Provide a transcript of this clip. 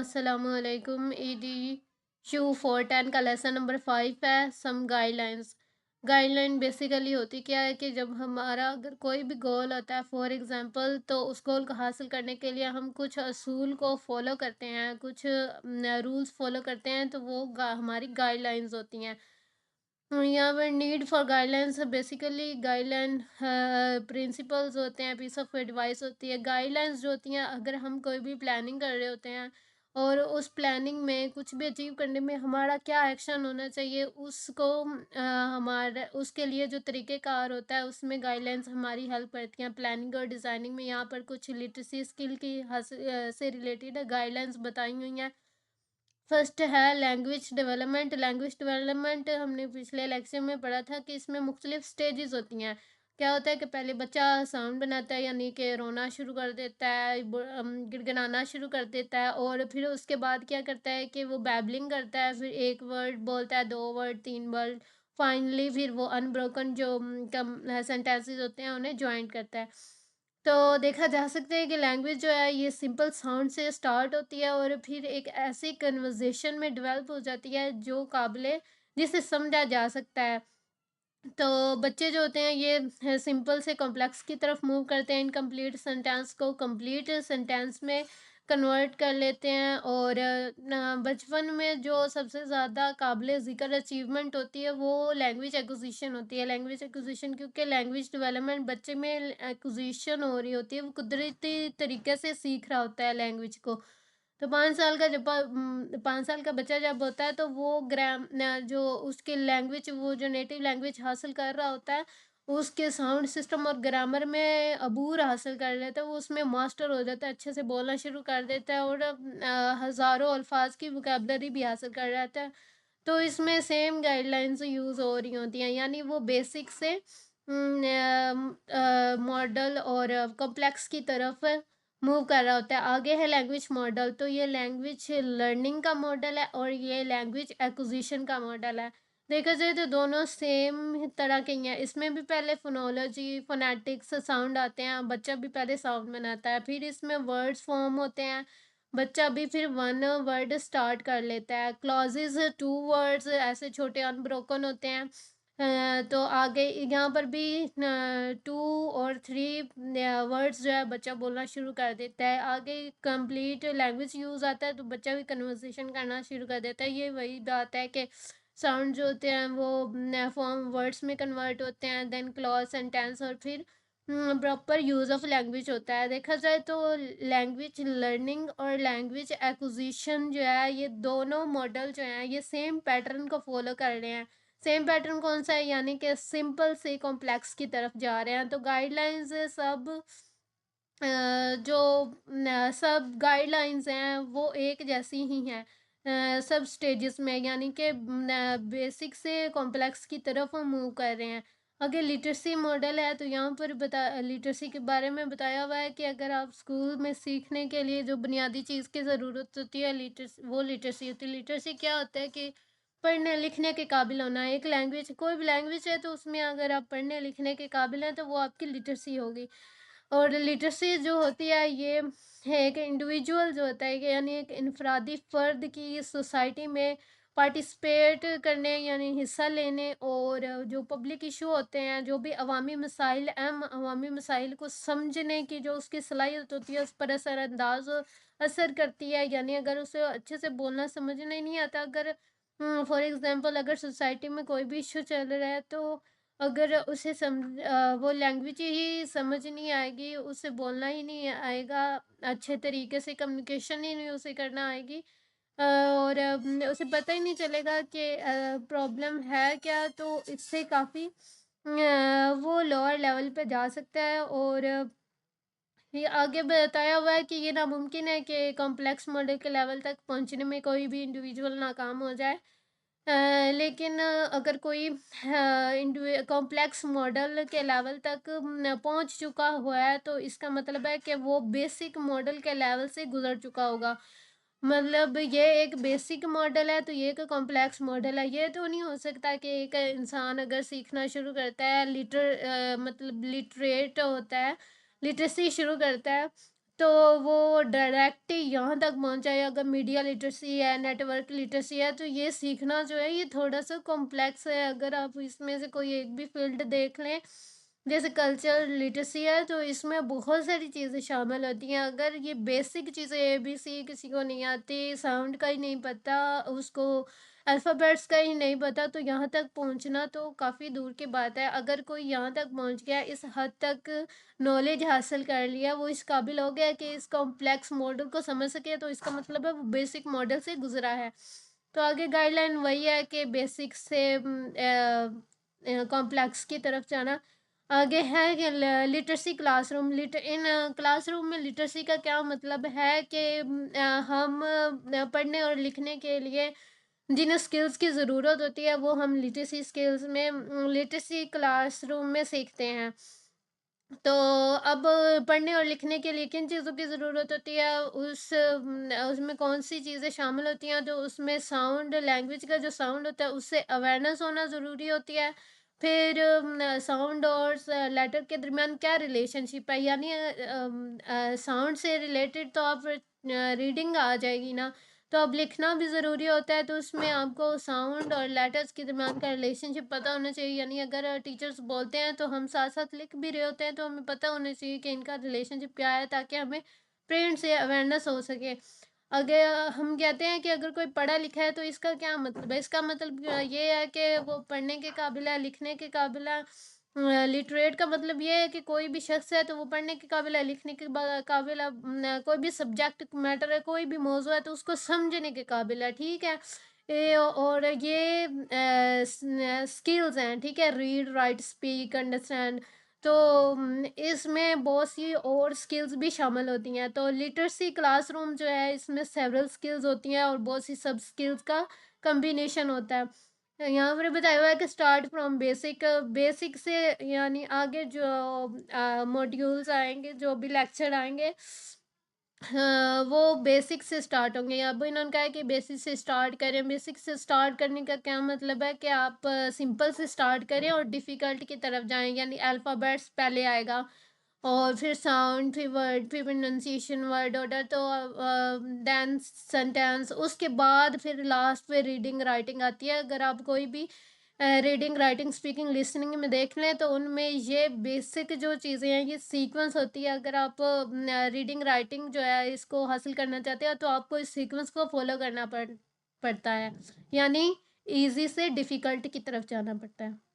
अस्सलामुअलैकुम ईडी शू 410 का lesson number 5 है सम गाइडलाइंस। गाइडलाइन बेसिकली होती क्या है कि जब हमारा अगर कोई भी गोल होता है फॉर एग्जांपल, तो उस गोल को हासिल करने के लिए हम कुछ असूल को फॉलो करते हैं, कुछ रूल्स फॉलो करते हैं, तो वो हमारी गाइडलाइंस होती हैं। यहाँ पर need for guidelines basically guideline principles होते हैं, पीस ऑफ एडवाइस होती है। गाइडलाइंस जो होती हैं, अगर हम कोई भी प्लानिंग कर रहे होते हैं और उस प्लानिंग में कुछ भी अचीव करने में हमारा क्या एक्शन होना चाहिए, उसको हमारा उसके लिए जो तरीक़ेकार होता है उसमें गाइडलाइंस हमारी हेल्प करती हैं प्लानिंग और डिज़ाइनिंग में। यहाँ पर कुछ लिटरेसी स्किल की से रिलेटेड गाइडलाइंस बताई हुई हैं। फर्स्ट है लैंग्वेज डेवलपमेंट। लैंग्वेज डेवलपमेंट हमने पिछले लेक्चर में पढ़ा था कि इसमें मुख्तलिफ स्टेजेस होती हैं। क्या होता है कि पहले बच्चा साउंड बनाता है, यानी कि रोना शुरू कर देता है, गिड़गिड़ाना शुरू कर देता है, और फिर उसके बाद क्या करता है कि वो बैबलिंग करता है, फिर एक वर्ड बोलता है, दो वर्ड, तीन वर्ड, फाइनली फिर वो अनब्रोकन जो सेंटेंसेस होते हैं उन्हें ज्वाइन करता है। तो देखा जा सकता है कि लैंग्वेज जो है ये सिंपल साउंड से स्टार्ट होती है और फिर एक ऐसी कन्वर्सेशन में डेवलप हो जाती है जो काबिले जिसे समझा जा सकता है। तो बच्चे जो होते हैं ये सिंपल से कॉम्प्लेक्स की तरफ मूव करते हैं, इनकम्प्लीट सेंटेंस को कंप्लीट सेंटेंस में कन्वर्ट कर लेते हैं। और बचपन में जो सबसे ज़्यादा काबिल ज़िक्र अचीवमेंट होती है वो लैंग्वेज एक्विजिशन होती है। लैंग्वेज एक्विजिशन क्योंकि लैंग्वेज डेवलपमेंट बच्चे में एक्विजिशन हो रही होती है, वो कुदरती तरीके से सीख रहा होता है लैंग्वेज को। तो 5 साल का 5 साल का बच्चा जब होता है तो वो जो उसकी लैंग्वेज, वो जो नेटिव लैंग्वेज हासिल कर रहा होता है, उसके साउंड सिस्टम और ग्रामर में अबूर हासिल कर लेता है, वो उसमें मास्टर हो जाता है, अच्छे से बोलना शुरू कर देता है और हज़ारों अल्फाज की वोकैबुलरी भी हासिल कर जाता है। तो इसमें सेम गाइडलाइंस यूज़ हो रही होती हैं, यानी वो बेसिक से मॉडल और कॉम्प्लेक्स की तरफ मूव कर रहा होता है। आगे है लैंग्वेज मॉडल, तो ये लैंग्वेज लर्निंग का मॉडल है और ये लैंग्वेज एक्विजिशन का मॉडल है। देखा जाए तो दोनों सेम तरह के ही हैं। इसमें भी पहले फोनोलॉजी, फोनेटिक्स, साउंड आते हैं, बच्चा भी पहले साउंड बनाता है, फिर इसमें वर्ड्स फॉर्म होते हैं, बच्चा भी फिर वन वर्ड स्टार्ट कर लेता है, क्लॉजेस टू वर्ड्स ऐसे छोटे अनब्रोकन होते हैं। तो आगे यहाँ पर भी टू और थ्री वर्ड्स जो है बच्चा बोलना शुरू कर देता है। आगे कंप्लीट लैंग्वेज यूज़ आता है तो बच्चा भी कन्वर्सेशन करना शुरू कर देता है। ये वही बात है कि साउंड जो होते हैं वो फॉर्म वर्ड्स में कन्वर्ट होते हैं, देन क्लॉज सेंटेंस, और फिर प्रॉपर यूज़ ऑफ लैंग्वेज होता है। देखा जाए तो लैंग्वेज लर्निंग और लैंग्वेज एक्विजिशन जो है ये दोनों मॉडल जो हैं ये सेम पैटर्न को फॉलो कर रहे हैं। सेम पैटर्न कौन सा है, यानी कि सिंपल से कॉम्प्लेक्स की तरफ जा रहे हैं। तो गाइडलाइंस सब जो सब गाइडलाइंस हैं वो एक जैसी ही हैं सब स्टेजेस में, यानी कि बेसिक से कॉम्प्लेक्स की तरफ हम मूव कर रहे हैं। अगर लिटरेसी मॉडल है तो यहाँ पर बता लिटरेसी के बारे में बताया हुआ है कि अगर आप स्कूल में सीखने के लिए जो बुनियादी चीज़ की ज़रूरत होती है वो लिटरेसी होती है। लिटरेसी क्या होता है कि पढ़ने लिखने के काबिल होना। एक लैंग्वेज, कोई भी लैंग्वेज है तो उसमें अगर आप पढ़ने लिखने के काबिल हैं तो वो आपकी लिटरेसी होगी। और लिटरेसी जो होती है ये है एक इंडिविजुअल जो होता है कि यानी एक इनफरादी फ़र्द की सोसाइटी में पार्टिसिपेट करने यानी हिस्सा लेने, और जो पब्लिक इशू होते हैं, जो भी अवामी मसाइल, अहम अवामी मसाइल को समझने की जो उसकी सलाहियत होती है उस पर असरअंदाज असर करती है। यानी अगर उसे अच्छे से बोलना समझना ही नहीं आता, अगर फॉर एग्ज़ाम्पल अगर सोसाइटी में कोई भी इशू चल रहा है तो अगर उसे वो लैंग्वेज ही समझ नहीं आएगी, उसे बोलना ही नहीं आएगा, अच्छे तरीके से कम्युनिकेशन ही नहीं उसे करना आएगी, और उसे पता ही नहीं चलेगा कि प्रॉब्लम है क्या, तो इससे काफ़ी वो लोअर लेवल पे जा सकता है। और ये आगे बताया हुआ है कि ये नामुमकिन है कि कॉम्प्लेक्स मॉडल के लेवल तक पहुंचने में कोई भी इंडिविजुअल नाकाम हो जाए। लेकिन अगर कोई कॉम्प्लेक्स मॉडल के लेवल तक पहुंच चुका हुआ है तो इसका मतलब है कि वो बेसिक मॉडल के लेवल से गुजर चुका होगा। मतलब ये एक बेसिक मॉडल है तो ये एक कॉम्प्लेक्स मॉडल है। ये तो नहीं हो सकता कि एक इंसान अगर सीखना शुरू करता है, मतलब लिटरेट होता है, लिटरेसी शुरू करता है, तो वो डायरेक्ट यहाँ तक पहुँच जाए। अगर मीडिया लिटरेसी है, नेटवर्क लिटरेसी है, तो ये सीखना जो है ये थोड़ा-सा कॉम्प्लेक्स है। अगर आप इसमें से कोई एक भी फ़ील्ड देख लें, जैसे कल्चर लिटरेसी है, तो इसमें बहुत सारी चीज़ें शामिल होती हैं। अगर ये बेसिक चीज़ें एबीसी किसी को नहीं आती, साउंड का ही नहीं पता, उसको अल्फ़ाबेट्स का ही नहीं पता, तो यहाँ तक पहुँचना तो काफ़ी दूर की बात है। अगर कोई यहाँ तक पहुँच गया, इस हद तक नॉलेज हासिल कर लिया, वो इस काबिल हो गया कि इस कॉम्प्लेक्स मॉडल को समझ सके, तो इसका मतलब है वो बेसिक मॉडल से गुज़रा है। तो आगे गाइडलाइन वही है कि बेसिक से कॉम्प्लेक्स की तरफ जाना। आगे है कि लिटरेसी क्लासरूम। इन क्लासरूम में लिटरेसी का क्या मतलब है कि हम पढ़ने और लिखने के लिए जिन स्किल्स की ज़रूरत होती है, वो हम लिटरेसी स्किल्स में लिटरेसी क्लासरूम में सीखते हैं। तो अब पढ़ने और लिखने के लिए किन चीज़ों की ज़रूरत होती है, उसमें कौन-सी चीज़ें शामिल होती हैं, तो उसमें साउंड, लैंग्वेज का जो साउंड होता है, उससे अवेयरनेस होना ज़रूरी होती है। फिर साउंड और लेटर के दरमियान क्या रिलेशनशिप है, यानी साउंड से रिलेटेड तो आप रीडिंग आ जाएगी ना, तो अब लिखना भी ज़रूरी होता है, तो उसमें आपको साउंड और लेटर्स के दरमियान का रिलेशनशिप पता होना चाहिए। यानी अगर टीचर्स बोलते हैं तो हम साथ-साथ लिख भी रहे होते हैं, तो हमें पता होना चाहिए कि इनका रिलेशनशिप क्या है, ताकि हमें प्रिंट से अवेयरनेस हो सके। अगर हम कहते हैं कि अगर कोई पढ़ा लिखा है, तो इसका क्या मतलब है? इसका मतलब ये है कि वो पढ़ने के काबिल है, लिखने के काबिल है। लिटरेट का मतलब ये है कि कोई भी शख्स है तो वो पढ़ने के काबिल है, लिखने के काबिल है, कोई भी सब्जेक्ट मैटर है, कोई भी मौजू है, तो उसको समझने के काबिल है, ठीक है। और ये स्किल्स हैं, ठीक है, रीड राइट स्पीक अंडरस्टैंड। तो इसमें बहुत सी और स्किल्स भी शामिल होती हैं। तो लिटरेसी क्लासरूम जो है, इसमें सेवरल स्किल्स होती हैं और बहुत सी सब स्किल्स का कम्बिनेशन होता है। यहाँ पर बताया हुआ है कि स्टार्ट फ्रॉम बेसिक। बेसिक से यानी आगे जो मॉड्यूल्स आएँगे, जो भी लेक्चर आएँगे, हाँ, वो बेसिक से स्टार्ट होंगे। अब इन्होंने कहा है कि बेसिक से स्टार्ट करें। बेसिक से स्टार्ट करने का क्या मतलब है कि आप सिंपल से स्टार्ट करें और डिफ़िकल्ट की तरफ जाएँ, यानी अल्फ़ाबेट्स पहले आएगा और फिर साउंड, फिर वर्ड, फिर प्रोनंसिएशन, वर्ड ऑर्डर, तो देन सेंटेंस, उसके बाद फिर लास्ट में रीडिंग राइटिंग आती है। अगर आप कोई भी रीडिंग राइटिंग स्पीकिंग लिसनिंग में देख लें, तो उनमें ये बेसिक जो चीज़ें हैं, ये सीक्वेंस होती है। अगर आप रीडिंग राइटिंग जो है इसको हासिल करना चाहते हैं, तो आपको इस सीक्वेंस को फॉलो करना पड़ता है, यानी इजी से डिफ़िकल्ट की तरफ जाना पड़ता है।